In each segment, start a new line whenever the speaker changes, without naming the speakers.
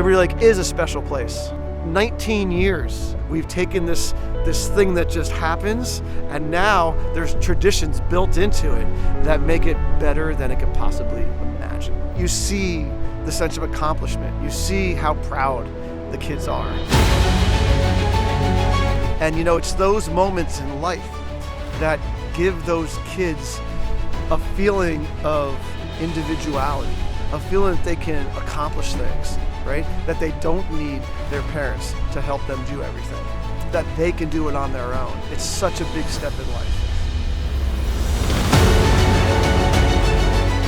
Liberty Lake is a special place. 19 years we've taken this thing that just happens, and now there's traditions built into it that make it better than it could possibly imagine. You see the sense of accomplishment. You see how proud the kids are. And you know, it's those moments in life that give those kids a feeling of individuality, a feeling that they can accomplish things, right? That they don't need their parents to help them do everything, that they can do it on their own. It's such a big step in life.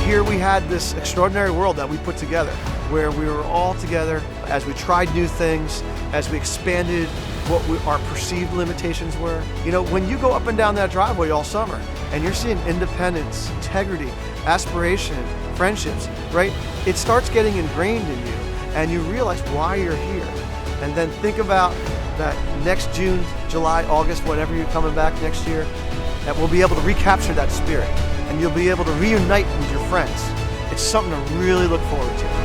Here we had this extraordinary world that we put together, where we were all together as we tried new things, as we expanded what our perceived limitations were. You know, when you go up and down that driveway all summer and you're seeing independence, integrity, aspiration, friendships, right? It starts getting ingrained in you, and you realize why you're here. And then think about that next June, July, August, whenever you're coming back next year, that we'll be able to recapture that spirit, and you'll be able to reunite with your friends. It's something to really look forward to.